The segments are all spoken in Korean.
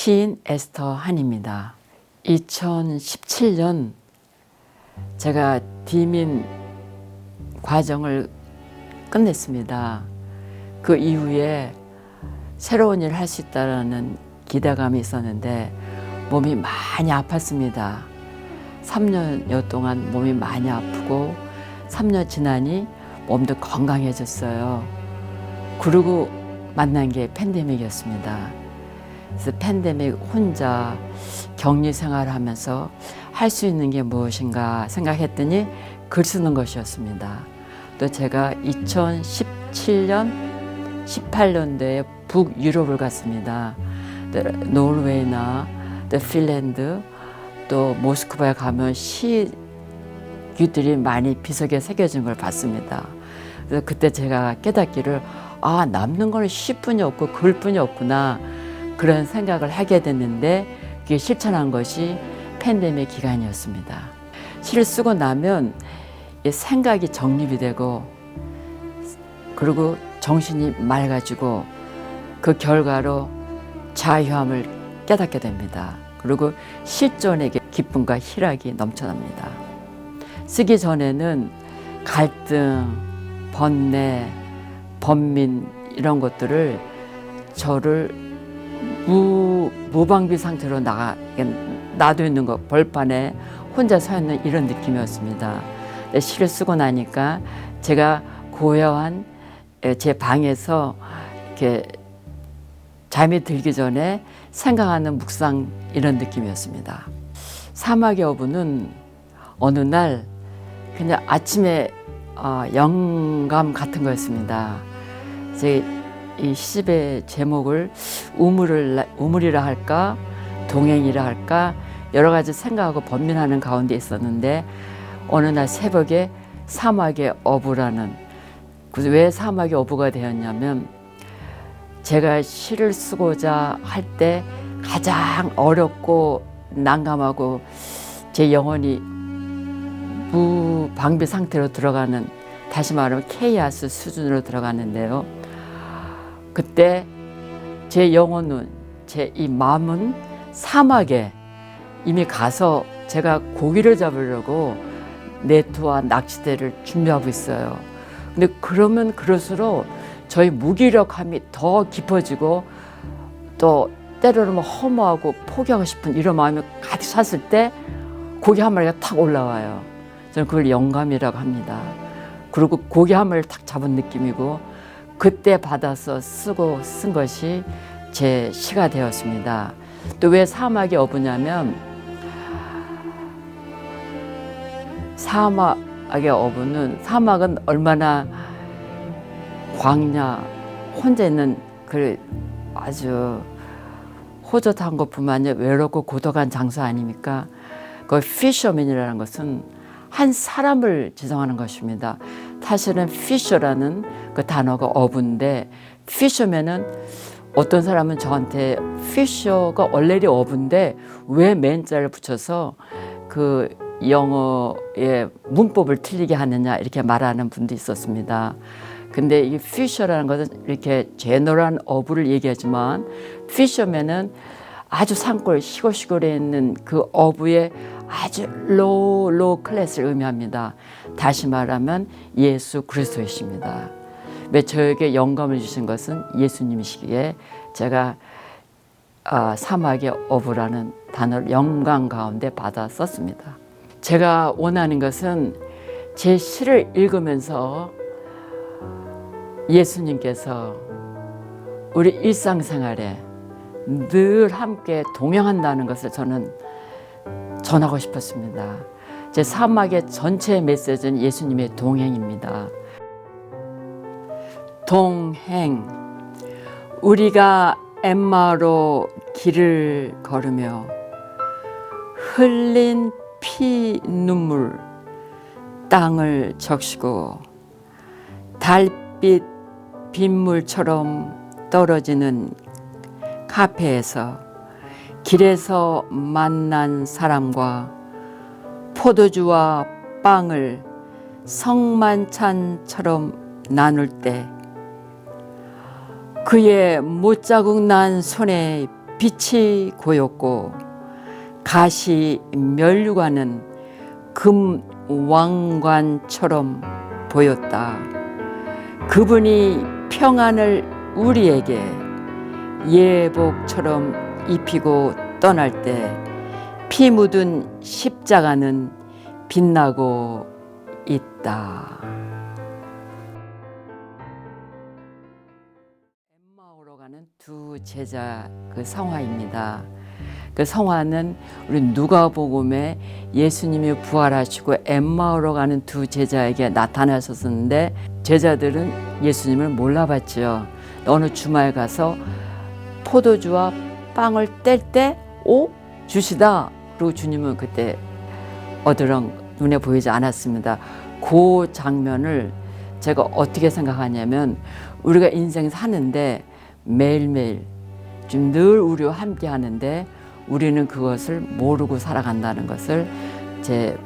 시인 에스터 한입니다. 2017년 제가 디민 과정을 끝냈습니다. 그 이후에 새로운 일을 할 수 있다는 기대감이 있었는데 몸이 많이 아팠습니다. 3년여 동안 몸이 많이 아프고 3년 지나니 몸도 건강해졌어요. 그리고 만난 게 팬데믹이었습니다. 그래서 팬데믹 혼자 격리 생활을 하면서 할 수 있는 게 무엇인가 생각했더니 글 쓰는 것이었습니다. 또 제가 2017년, 18년도에 북유럽을 갔습니다. 노르웨이나 또 핀란드, 또 모스크바에 가면 시규들이 많이 비석에 새겨진 걸 봤습니다. 그래서 그때 제가 깨닫기를 남는 거는 시뿐이 없고 글뿐이 없구나, 그런 생각을 하게 됐는데 그게 실천한 것이 팬데믹 기간이었습니다. 시를 쓰고 나면 생각이 정립이 되고 그리고 정신이 맑아지고 그 결과로 자유함을 깨닫게 됩니다. 그리고 실존에게 기쁨과 희락이 넘쳐납니다. 쓰기 전에는 갈등, 번뇌, 번민 이런 것들을 저를 무방비 상태로 놔둬 있는 것, 벌판에 혼자 서 있는 이런 느낌이었습니다. 시를 쓰고 나니까 제가 고요한 제 방에서 이렇게 잠이 들기 전에 생각하는 묵상 이런 느낌이었습니다. 사막의 어부는 어느 날 그냥 아침에 영감 같은 거였습니다. 이 시집의 제목을 우물이라 할까 동행이라 할까 여러 가지 생각하고 번민하는 가운데 있었는데 어느 날 새벽에 사막의 어부라는, 왜 사막의 어부가 되었냐면 제가 시를 쓰고자 할 때 가장 어렵고 난감하고 제 영혼이 무방비 상태로 들어가는, 다시 말하면 케이아스 수준으로 들어갔는데요. 그때 제 영혼은, 제 이 마음은 사막에 이미 가서 제가 고기를 잡으려고 네트와 낚싯대를 준비하고 있어요. 근데 그러면 그럴수록 저희 무기력함이 더 깊어지고 또 때로는 허무하고 포기하고 싶은 이런 마음이 가득 찼을 때 고기 한 마리가 탁 올라와요. 저는 그걸 영감이라고 합니다. 그리고 고기 한 마리를 탁 잡은 느낌이고 그때 받아서 쓰고 쓴 것이 제 시가 되었습니다. 또 왜 사막의 어부냐면 사막의 어부는, 사막은 얼마나 광야, 혼자 있는 그 아주 호젓한 것뿐만 아니라 외롭고 고독한 장소 아닙니까? 그 피셔맨이라는 것은 한 사람을 지정하는 것입니다. 사실은 피셔라는 그 단어가 어부인데, 피셔맨은 어떤 사람은 저한테 피셔가 원래는 어부인데 왜 맨자를 붙여서 그 영어의 문법을 틀리게 하느냐 이렇게 말하는 분도 있었습니다. 근데 이 피셔라는 것은 이렇게 제너럴한 어부를 얘기하지만 피셔맨은 아주 산골 시골시골에 있는 그 어부의 아주 로우 클래스를 의미합니다. 다시 말하면 예수 그리스도이십니다. 왜 저에게 영감을 주신 것은 예수님이시기에 제가 사막의 어부라는 단어를 영감 가운데 받아 썼습니다. 제가 원하는 것은 제 시를 읽으면서 예수님께서 우리 일상생활에 늘 함께 동행한다는 것을 저는 전하고 싶었습니다. 제 사막의 전체 메시지는 예수님의 동행입니다. 동행. 우리가 엠마로 길을 걸으며 흘린 피 눈물 땅을 적시고 달빛 빗물처럼 떨어지는 카페에서 길에서 만난 사람과 포도주와 빵을 성만찬처럼 나눌 때 그의 못자국 난 손에 빛이 고였고 가시 면류관은 금왕관처럼 보였다. 그분이 평안을 우리에게 예복처럼 입히고 떠날 때 피 묻은 십자가는 빛나고 있다. 엠마오로 가는 두 제자 그 성화입니다. 그 성화는 우리 누가복음에 예수님이 부활하시고 엠마오로 가는 두 제자에게 나타나셨는데 제자들은 예수님을 몰라봤지요. 어느 주말 가서 포도주와 빵을 뗄 때 오? 주시다. 그리고 주님은 그때 어드렁 눈에 보이지 않았습니다. 그 장면을 제가 어떻게 생각하냐면 우리가 인생 사는데 매일매일 좀 늘 우리와 함께 하는데 우리는 그것을 모르고 살아간다는 것을 제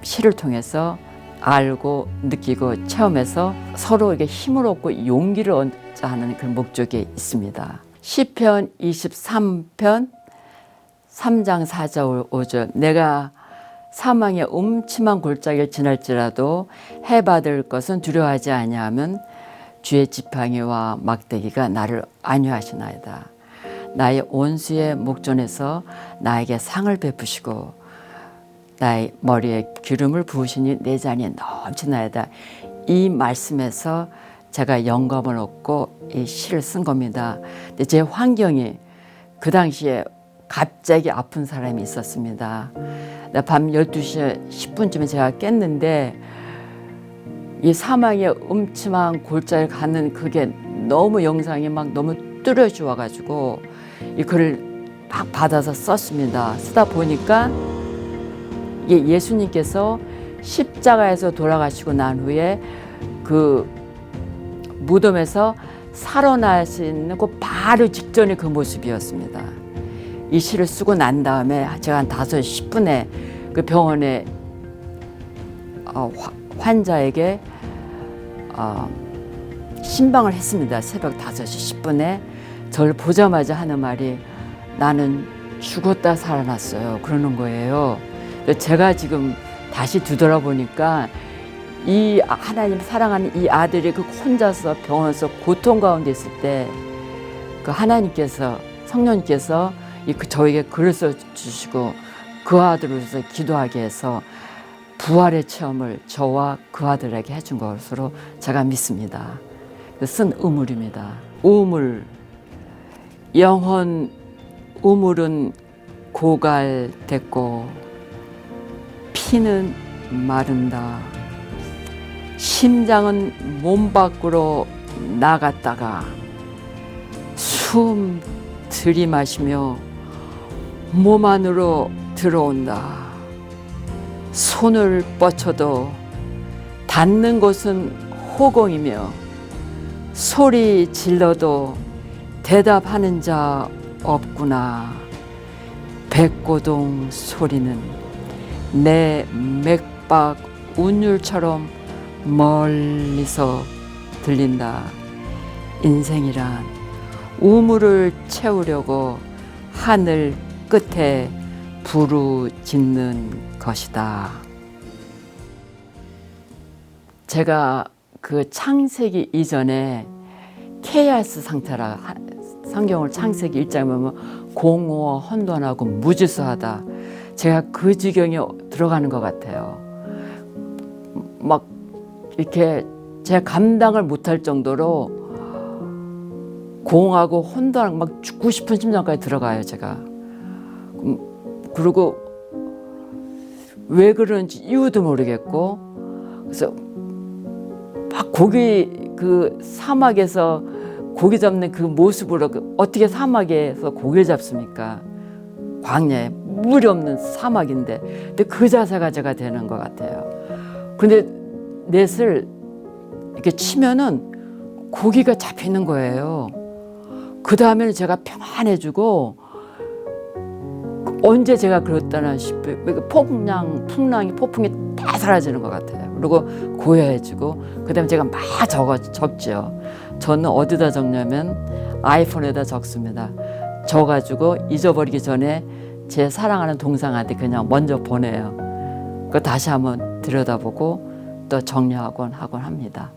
시를 통해서 알고 느끼고 체험해서 서로에게 힘을 얻고 용기를 얻자 하는 그런 목적이 있습니다. 시편 23편 3장 4절 5절 내가 사망의 음침한 골짜기를 지날지라도 해받을 것은 두려워하지 아니하면 주의 지팡이와 막대기가 나를 안위하시나이다. 나의 원수의 목전에서 나에게 상을 베푸시고 나의 머리에 기름을 부으시니 내 잔이 넘치나이다. 이 말씀에서 제가 영감을 얻고 이 시를 쓴 겁니다. 근데 제 환경이 그 당시에 갑자기 아픈 사람이 있었습니다. 밤 12시 10분쯤에 제가 깼는데 이 사망의 음침한 골짜기를 가는 그게 너무 영상이 막 너무 뚜렷이 와가지고 이 글을 막 받아서 썼습니다. 쓰다 보니까 이게 예수님께서 십자가에서 돌아가시고 난 후에 그 무덤에서 살아나시는 그 바로 직전의 그 모습이었습니다. 이 시를 쓰고 난 다음에 제가 한 5시 10분에 그 병원에 환자에게 신방을 했습니다. 새벽 5시 10분에 저를 보자마자 하는 말이 나는 죽었다 살아났어요. 그러는 거예요. 제가 지금 다시 뒤돌아보니까 이 하나님 사랑하는 이 아들이 그 혼자서 병원에서 고통 가운데 있을 때 그 하나님께서 성령님께서 저에게 글을 써주시고 그 아들로서 기도하게 해서 부활의 체험을 저와 그 아들에게 해준 것으로 제가 믿습니다. 쓴 우물입니다. 우물, 영혼 우물은 고갈됐고 피는 마른다. 심장은 몸 밖으로 나갔다가 숨 들이마시며 몸 안으로 들어온다. 손을 뻗쳐도 닿는 곳은 호공이며 소리 질러도 대답하는 자 없구나. 백고동 소리는 내 맥박 운율처럼 멀리서 들린다. 인생이란 우물을 채우려고 하늘 끝에 부르짖는 것이다. 제가 그 창세기 이전에 케이아스 상태라 성경을 창세기 1장에 보면 공허 혼돈하고 무질서하다. 제가 그 지경에 들어가는 것 같아요. 막 이렇게 제가 감당을 못할 정도로 공하고 혼돈하고 막 죽고 싶은 심정까지 들어가요, 제가. 그리고 왜 그런지 이유도 모르겠고, 그래서 막 그 사막에서 고기 잡는 그 모습으로 어떻게 사막에서 고기를 잡습니까? 광야에 물이 없는 사막인데, 근데 그 자세가 제가 되는 것 같아요. 근데 넷을 이렇게 치면은 고기가 잡히는 거예요. 그 다음에는 제가 평안해지고, 언제 제가 그랬다나 싶어요. 폭풍이 다 사라지는 것 같아요. 그리고 고요해지고, 그 다음에 제가 막 적죠. 저는 어디다 적냐면 아이폰에다 적습니다. 져가지고 잊어버리기 전에 제 사랑하는 동생한테 그냥 먼저 보내요. 그 다시 한번 들여다보고 또 정리하곤 합니다.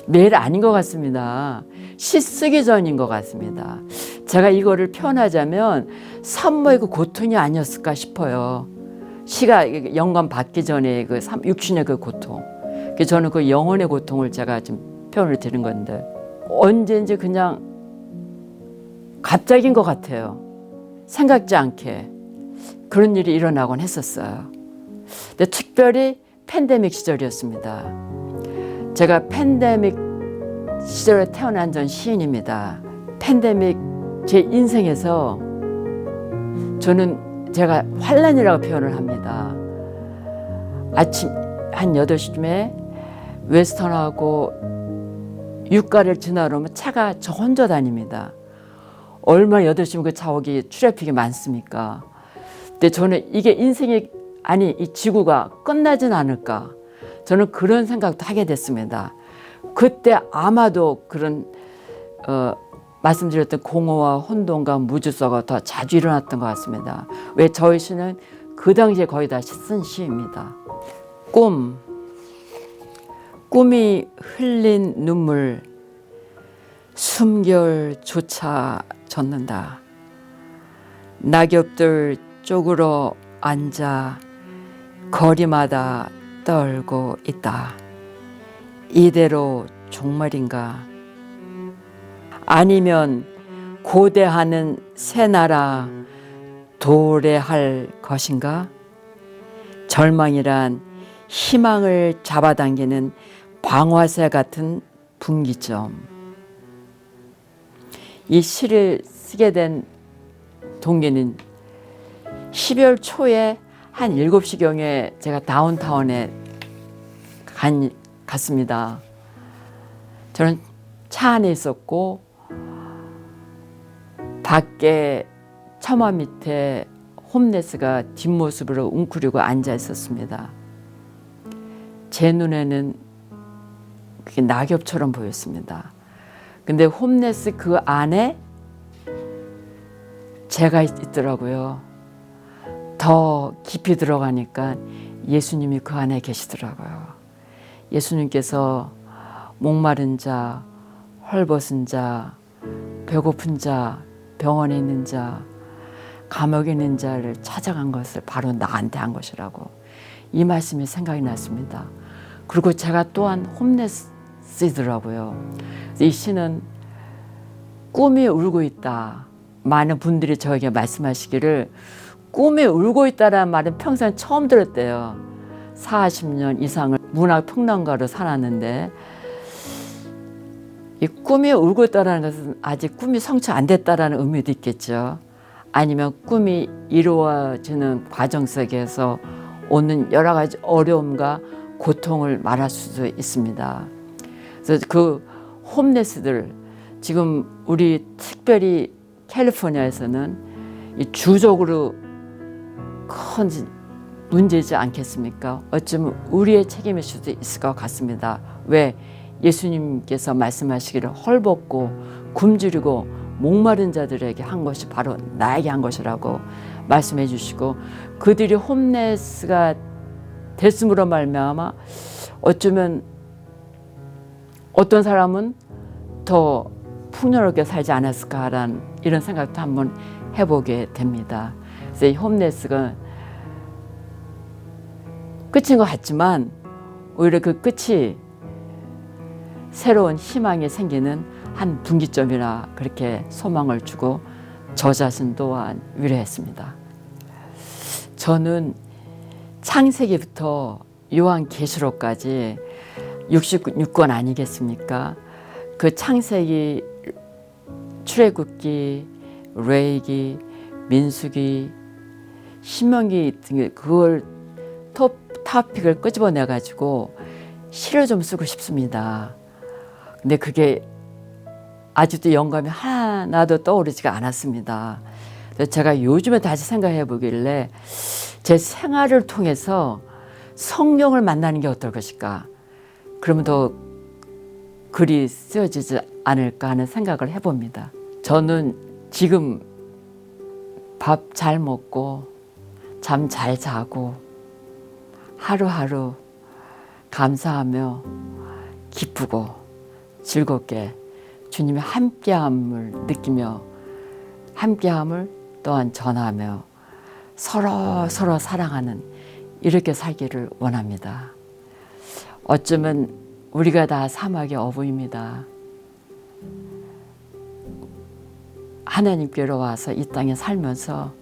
매일 아닌 것 같습니다. 시 쓰기 전인 것 같습니다. 제가 이거를 표현하자면 산모의 그 고통이 아니었을까 싶어요. 시가 영감 받기 전에 그 육신의 그 고통. 저는 그 영혼의 고통을 제가 지금 표현을 드린 건데 언제인지 그냥 갑자기인 것 같아요. 생각지 않게 그런 일이 일어나곤 했었어요. 근데 특별히 팬데믹 시절이었습니다. 제가 팬데믹 시절에 태어난 전 시인입니다. 팬데믹 제 인생에서 저는 제가 환란이라고 표현을 합니다. 아침 한 8시쯤에 웨스턴하고 유가를 지나러 오면 차가 저 혼자 다닙니다. 얼마나 8시면 그 차 오기 트래픽이 많습니까? 근데 저는 이게 인생이 아니 이 지구가 끝나진 않을까 저는 그런 생각도 하게 됐습니다. 그때 아마도 그런 말씀드렸던 공허와 혼돈과 무주소가 더 자주 일어났던 것 같습니다. 왜 저희 시는 그 당시에 거의 다 쓴 시입니다. 꿈이 흘린 눈물 숨결조차 젖는다. 낙엽들 쪼그러 앉아 거리마다 떨고 있다. 이대로 종말인가? 아니면 고대하는 새 나라 도래할 것인가? 절망이란 희망을 잡아당기는 방화쇠 같은 분기점. 이 시를 쓰게 된 동기는 12월 초에 한 7시경에 제가 다운타운에 갔습니다. 저는 차 안에 있었고 밖에 처마 밑에 홈레스가 뒷모습으로 웅크리고 앉아 있었습니다. 제 눈에는 그게 낙엽처럼 보였습니다. 근데 홈레스 그 안에 제가 있더라고요. 더 깊이 들어가니까 예수님이 그 안에 계시더라고요. 예수님께서 목마른 자, 헐벗은 자, 배고픈 자, 병원에 있는 자, 감옥에 있는 자를 찾아간 것을 바로 나한테 한 것이라고 이 말씀이 생각이 났습니다. 그리고 제가 또한 홈레스이더라고요. 이 시는 꿈이 울고 있다. 많은 분들이 저에게 말씀하시기를 꿈이 울고 있다라는 말은 평생 처음 들었대요. 40년 이상을 문화평론가로 살았는데 이 꿈이 울고 있다는 것은 아직 꿈이 성취 안 됐다라는 의미도 있겠죠. 아니면 꿈이 이루어지는 과정 속에서 오는 여러 가지 어려움과 고통을 말할 수도 있습니다. 그래서 그 홈레스들 지금 우리 특별히 캘리포니아에서는 이 주적으로 큰 문제이지 않겠습니까? 어쩌면 우리의 책임일 수도 있을 것 같습니다. 왜? 예수님께서 말씀하시기를 헐벗고 굶주리고 목마른 자들에게 한 것이 바로 나에게 한 것이라고 말씀해 주시고 그들이 홈레스가 됐음으로 말미암아 어쩌면 어떤 사람은 더 풍요롭게 살지 않았을까라는 이런 생각도 한번 해보게 됩니다. 그래서 이 홈레스가 끝인 것 같지만 오히려 그 끝이 새로운 희망이 생기는 한 분기점이라 그렇게 소망을 주고 저 자신 또한 위로했습니다. 저는 창세기부터 요한계시록까지 66권 아니겠습니까? 그 창세기, 출애굽기, 레위기, 민수기, 신명기 등 그걸 토픽을 끄집어내 가지고 시를 좀 쓰고 싶습니다. 근데 그게 아직도 영감이 하나도 떠오르지가 않았습니다. 제가 요즘에 다시 생각해 보길래 제 생활을 통해서 성경을 만나는 게 어떨 것일까? 그러면 더 글이 쓰여지지 않을까 하는 생각을 해봅니다. 저는 지금 밥 잘 먹고 잠 잘 자고 하루하루 감사하며 기쁘고 즐겁게 주님의 함께함을 느끼며 함께함을 또한 전하며 서로 사랑하는 이렇게 살기를 원합니다. 어쩌면 우리가 다 사막의 어부입니다. 하나님께로 와서 이 땅에 살면서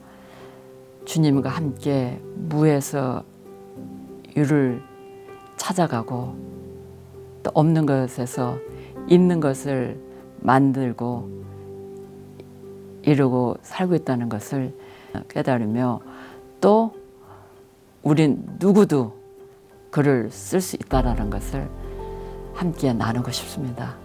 주님과 함께 무에서 유를 찾아가고 또 없는 것에서 있는 것을 만들고 이루고 살고 있다는 것을 깨달으며 또 우린 누구도 글을 쓸 수 있다는 것을 함께 나누고 싶습니다.